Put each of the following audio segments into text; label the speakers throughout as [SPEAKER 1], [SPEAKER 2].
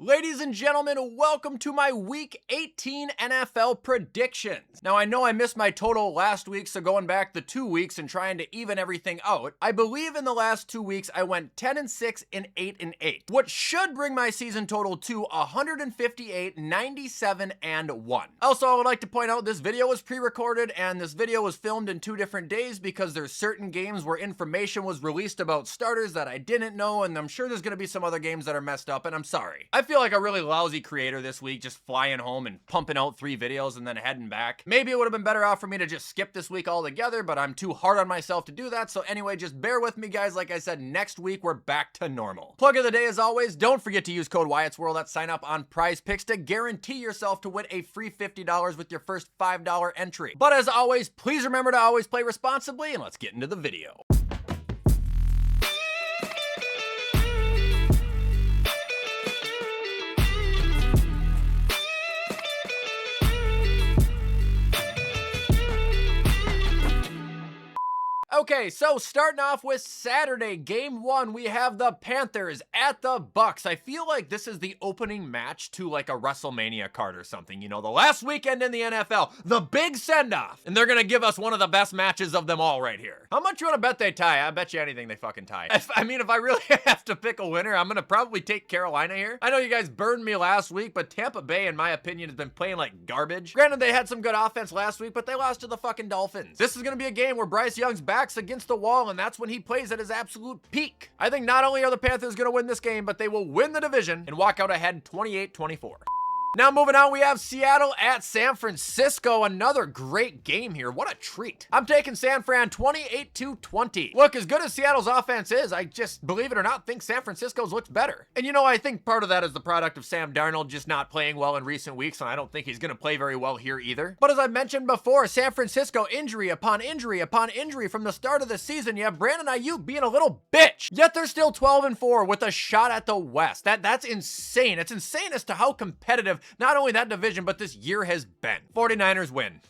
[SPEAKER 1] Ladies and gentlemen, welcome to my Week 18 NFL predictions. Now, I know I missed my total last week, so going back the 2 weeks and trying to even everything out, I believe in the last 2 weeks I went 10-6 and 8-8, what should bring my season total to 158, 97, and 1. Also, I would like to point out this video was pre-recorded and this video was filmed in 2 different days because there's certain games where information was released about starters that I didn't know, and I'm sure there's going to be some other games that are messed up, and I'm sorry. I feel like a really lousy creator this week, just flying home and pumping out 3 videos and then heading back. Maybe it would have been better off for me to just skip this week altogether, but I'm too hard on myself to do that. So anyway, just bear with me, guys. Like I said, next week we're back to normal. Plug of the day as always, don't forget to use code WyattzWorld at sign up on Prize Picks to guarantee yourself to win a free $50 with your first $5 entry. But as always, please remember to always play responsibly, and let's get into the video. Okay, so starting off with Saturday, game 1, we have the Panthers at the Bucks. I feel like this is the opening match to like a WrestleMania card or something. You know, the last weekend in the NFL, the big send-off. And they're gonna give us one of the best matches of them all right here. How much you wanna bet they tie? I bet you anything they fucking tie. If I really have to pick a winner, I'm gonna probably take Carolina here. I know you guys burned me last week, but Tampa Bay, in my opinion, has been playing like garbage. Granted, they had some good offense last week, but they lost to the fucking Dolphins. This is gonna be a game where Bryce Young's back's against the wall, and that's when he plays at his absolute peak. I think not only are the Panthers going to win this game, but they will win the division and walk out ahead 28-24. Now moving on, we have Seattle at San Francisco. Another great game here. What a treat. I'm taking San Fran 28-20. Look, as good as Seattle's offense is, I just, believe it or not, think San Francisco's looks better. And you know, I think part of that is the product of Sam Darnold just not playing well in recent weeks, and I don't think he's going to play very well here either. But as I mentioned before, San Francisco injury upon injury upon injury from the start of the season. You have Brandon Ayuk being a little bitch, yet they're still 12-4 with a shot at the West. That's insane. It's insane as to how competitive not only that division, but this year has been. 49ers win.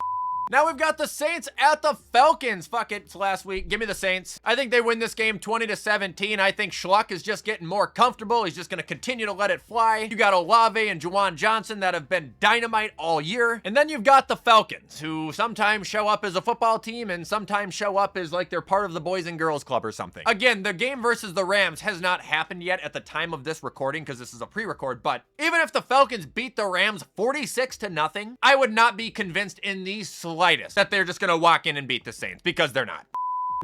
[SPEAKER 1] Now we've got the Saints at the Falcons. Fuck it, it's last week. Give me the Saints. I think they win this game 20-17. I think Schluck is just getting more comfortable. He's just going to continue to let it fly. You got Olave and Juwan Johnson that have been dynamite all year. And then you've got the Falcons, who sometimes show up as a football team and sometimes show up as like they're part of the Boys and Girls Club or something. Again, the game versus the Rams has not happened yet at the time of this recording because this is a pre-record, but even if the Falcons beat the Rams 46-0, I would not be convinced in the slightest that they're just gonna walk in and beat the Saints, because they're not.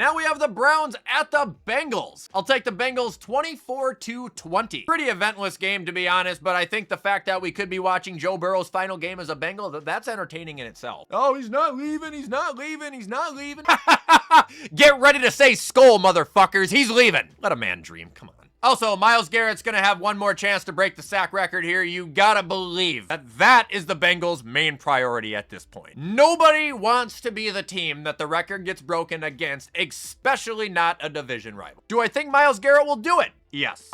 [SPEAKER 1] Now we have the Browns at the Bengals. I'll take the Bengals 24-20. Pretty eventless game, to be honest, but I think the fact that we could be watching Joe Burrow's final game as a Bengal, that's entertaining in itself. Oh, he's not leaving, he's not leaving, he's not leaving. Get ready to say skull, motherfuckers. He's leaving. Let a man dream, come on. Also, Myles Garrett's gonna have one more chance to break the sack record here. You gotta believe that is the Bengals' main priority at this point. Nobody wants to be the team that the record gets broken against, especially not a division rival. Do I think Myles Garrett will do it? Yes.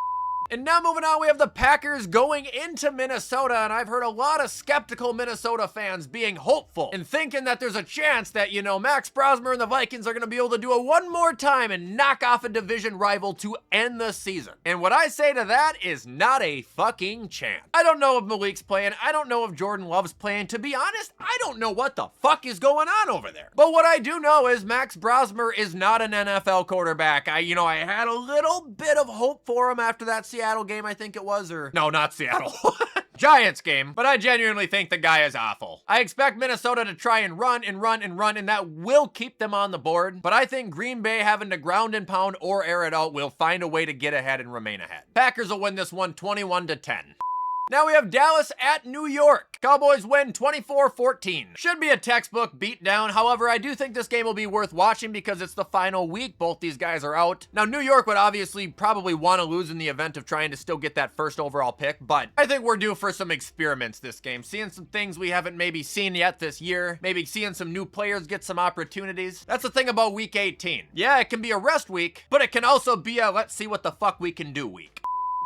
[SPEAKER 1] And now moving on, we have the Packers going into Minnesota, and I've heard a lot of skeptical Minnesota fans being hopeful and thinking that there's a chance that, you know, Max Brosmer and the Vikings are going to be able to do it one more time and knock off a division rival to end the season. And what I say to that is not a fucking chance. I don't know if Malik's playing. I don't know if Jordan Love's playing. To be honest, I don't know what the fuck is going on over there. But what I do know is Max Brosmer is not an NFL quarterback. I had a little bit of hope for him after that Seattle game, I think it was, or no, not Seattle. Giants game, but I genuinely think the guy is awful. I expect Minnesota to try and run, and that will keep them on the board, but I think Green Bay having to ground and pound or air it out will find a way to get ahead and remain ahead. Packers will win this one 21-10. Now we have Dallas at New York. Cowboys win 24-14. Should be a textbook beatdown. However, I do think this game will be worth watching because it's the final week. Both these guys are out. Now, New York would obviously probably want to lose in the event of trying to still get that first overall pick, but I think we're due for some experiments this game. Seeing some things we haven't maybe seen yet this year. Maybe seeing some new players get some opportunities. That's the thing about week 18. Yeah, it can be a rest week, but it can also be a let's see what the fuck we can do week.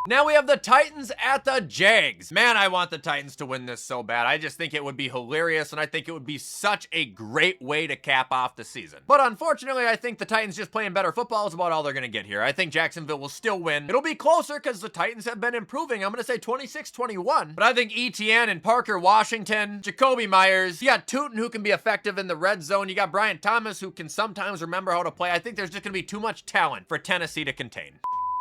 [SPEAKER 1] Now we have the Titans at the Jags. Man, I want the Titans to win this so bad. I just think it would be hilarious, and I think it would be such a great way to cap off the season. But unfortunately, I think the Titans just playing better football is about all they're going to get here. I think Jacksonville will still win. It'll be closer because the Titans have been improving. I'm going to say 26-21. But I think Etienne and Parker Washington, Jacoby Myers, you got Tootin who can be effective in the red zone. You got Brian Thomas who can sometimes remember how to play. I think there's just going to be too much talent for Tennessee to contain.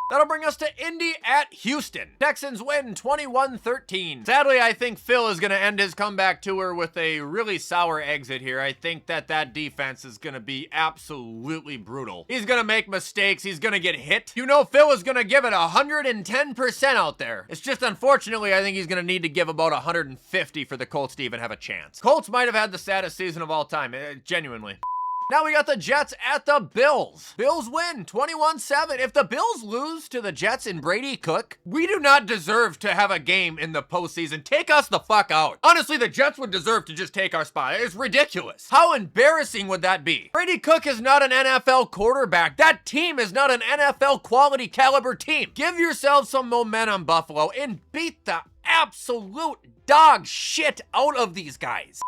[SPEAKER 1] That'll bring us to Indy at Houston. Texans win 21-13. Sadly, I think Phil is going to end his comeback tour with a really sour exit here. I think that defense is going to be absolutely brutal. He's going to make mistakes. He's going to get hit. You know, Phil is going to give it 110% out there. It's just, unfortunately, I think he's going to need to give about 150 for the Colts to even have a chance. Colts might have had the saddest season of all time, genuinely. Now we got the Jets at the Bills. Bills win 21-7. If the Bills lose to the Jets and Brady Cook, we do not deserve to have a game in the postseason. Take us the fuck out. Honestly, the Jets would deserve to just take our spot. It's ridiculous. How embarrassing would that be? Brady Cook is not an NFL quarterback. That team is not an NFL quality caliber team. Give yourselves some momentum, Buffalo, and beat the absolute dog shit out of these guys.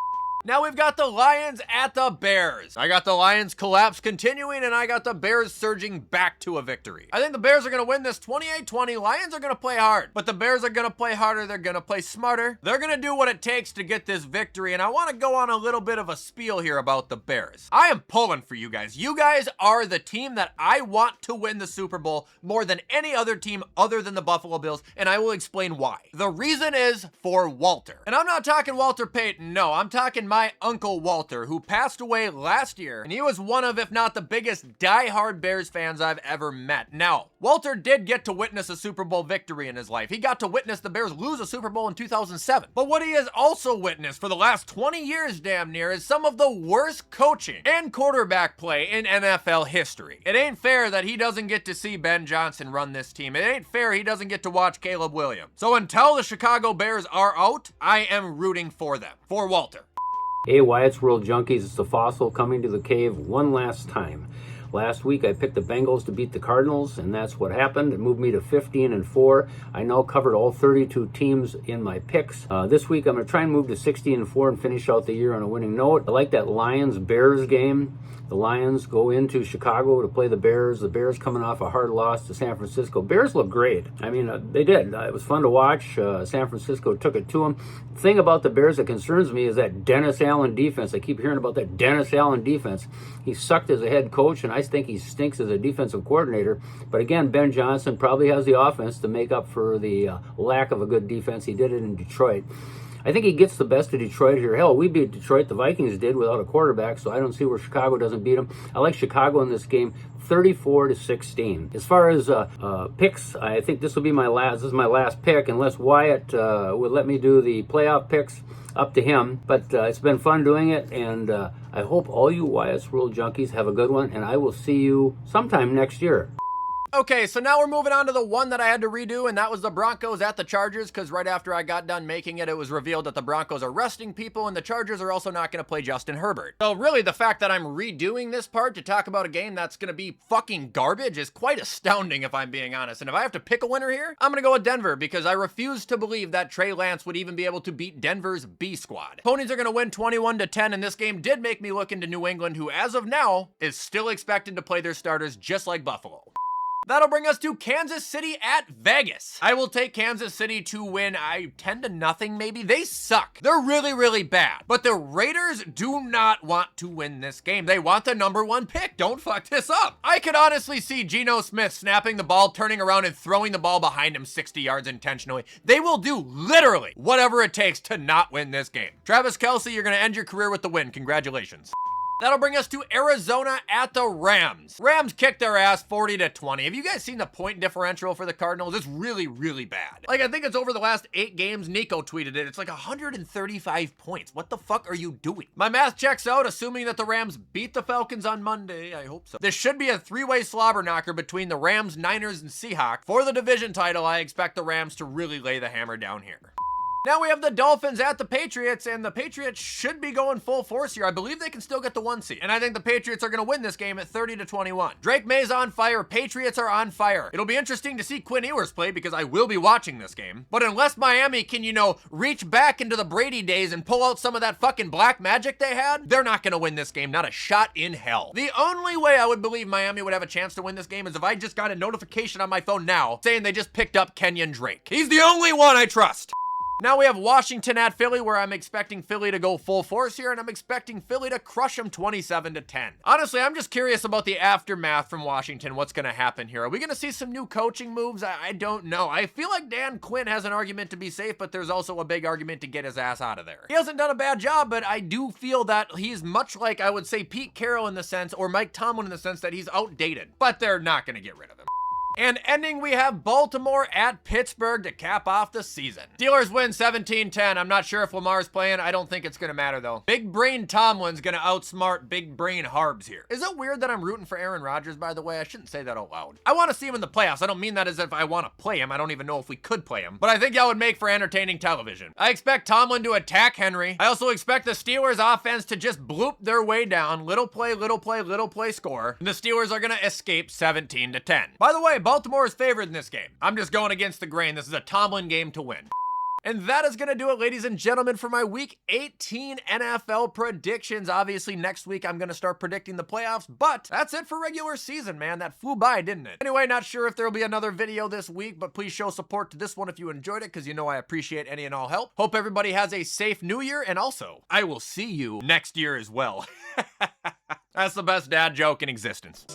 [SPEAKER 1] Now we've got the Lions at the Bears. I got the Lions collapse continuing, and I got the Bears surging back to a victory. I think the Bears are going to win this 28-20. Lions are going to play hard, but the Bears are going to play harder. They're going to play smarter. They're going to do what it takes to get this victory, and I want to go on a little bit of a spiel here about the Bears. I am pulling for you guys. You guys are the team that I want to win the Super Bowl more than any other team other than the Buffalo Bills, and I will explain why. The reason is for Walter. And I'm not talking Walter Payton. No, I'm talking my Uncle Walter, who passed away last year, and he was one of, if not the biggest diehard Bears fans I've ever met. Now, Walter did get to witness a Super Bowl victory in his life. He got to witness the Bears lose a Super Bowl in 2007. But what he has also witnessed for the last 20 years damn near is some of the worst coaching and quarterback play in NFL history. It ain't fair that he doesn't get to see Ben Johnson run this team. It ain't fair he doesn't get to watch Caleb Williams. So until the Chicago Bears are out, I am rooting for them. For Walter.
[SPEAKER 2] Hey, WyattzWorld junkies, it's the Fossil coming to the cave one last time. Last week I picked the Bengals to beat the Cardinals, and that's what happened. It moved me to 15-4. I now covered all 32 teams in my picks. This week I'm going to try and move to 16-4 and finish out the year on a winning note. I like that Lions-Bears game. The Lions go into Chicago to play the Bears. The Bears coming off a hard loss to San Francisco. Bears look great. I mean, they did. It was fun to watch. San Francisco took it to them. The thing about the Bears that concerns me is that Dennis Allen defense. I keep hearing about that Dennis Allen defense. He sucked as a head coach, and I think he stinks as a defensive coordinator. But again, Ben Johnson probably has the offense to make up for the lack of a good defense. He did it in Detroit. I think he gets the best of Detroit here. Hell, we beat Detroit. The Vikings did without a quarterback, so I don't see where Chicago doesn't beat them. I like Chicago in this game, 34-16. As far as picks, I think this will be my last. This is my last pick, unless Wyatt would let me do the playoff picks. Up to him. But it's been fun doing it, and I hope all you WyattzWorld junkies have a good one, and I will see you sometime next year.
[SPEAKER 1] Okay, so now we're moving on to the one that I had to redo, and that was the Broncos at the Chargers, because right after I got done making it, it was revealed that the Broncos are resting people, and the Chargers are also not going to play Justin Herbert. So really, the fact that I'm redoing this part to talk about a game that's going to be fucking garbage is quite astounding, if I'm being honest. And if I have to pick a winner here, I'm going to go with Denver, because I refuse to believe that Trey Lance would even be able to beat Denver's B squad. Ponies are going to win 21-10, and this game did make me look into New England, who as of now is still expected to play their starters just like Buffalo. That'll bring us to Kansas City at Vegas. I will take Kansas City to win 10-0 maybe. They suck. They're really, really bad. But the Raiders do not want to win this game. They want the #1 pick. Don't fuck this up. I could honestly see Geno Smith snapping the ball, turning around, and throwing the ball behind him 60 yards intentionally. They will do literally whatever it takes to not win this game. Travis Kelce, you're going to end your career with the win. Congratulations. That'll bring us to Arizona at the Rams. Rams kicked their ass 40-20. Have you guys seen the point differential for the Cardinals? It's really, really bad. Like, I think it's over the last 8 games. Nico tweeted it. It's like 135 points. What the fuck are you doing? My math checks out, assuming that the Rams beat the Falcons on Monday. I hope so. This should be a 3-way slobber knocker between the Rams, Niners, and Seahawks. For the division title, I expect the Rams to really lay the hammer down here. Now we have the Dolphins at the Patriots, and the Patriots should be going full force here. I believe they can still get the 1 seed, and I think the Patriots are going to win this game at 30-21. Drake May's on fire. Patriots are on fire. It'll be interesting to see Quinn Ewers play because I will be watching this game. But unless Miami can, reach back into the Brady days and pull out some of that fucking black magic they had, they're not going to win this game. Not a shot in hell. The only way I would believe Miami would have a chance to win this game is if I just got a notification on my phone now saying they just picked up Kenyon Drake. He's the only one I trust. Now we have Washington at Philly, where I'm expecting Philly to go full force here, and I'm expecting Philly to crush them 27-10. Honestly, I'm just curious about the aftermath from Washington. What's going to happen here? Are we going to see some new coaching moves? I don't know. I feel like Dan Quinn has an argument to be safe, but there's also a big argument to get his ass out of there. He hasn't done a bad job, but I do feel that he's much like, I would say, Pete Carroll in the sense, or Mike Tomlin in the sense that he's outdated, but they're not going to get rid of him. And ending, we have Baltimore at Pittsburgh to cap off the season. Steelers win 17-10. I'm not sure if Lamar's playing. I don't think it's going to matter, though. Big Brain Tomlin's going to outsmart Big Brain Harbs here. Is it weird that I'm rooting for Aaron Rodgers, by the way? I shouldn't say that out loud. I want to see him in the playoffs. I don't mean that as if I want to play him. I don't even know if we could play him. But I think that would make for entertaining television. I expect Tomlin to attack Henry. I also expect the Steelers offense to just bloop their way down. Little play, little play, little play score. And the Steelers are going to escape 17-10. By the way, Baltimore is favored in this game. I'm just going against the grain. This is a Tomlin game to win. And that is going to do it, ladies and gentlemen, for my Week 18 NFL predictions. Obviously, next week I'm going to start predicting the playoffs, but that's it for regular season, man. That flew by, didn't it? Anyway, not sure if there will be another video this week, but please show support to this one if you enjoyed it, because I appreciate any and all help. Hope everybody has a safe new year, and also, I will see you next year as well. That's the best dad joke in existence.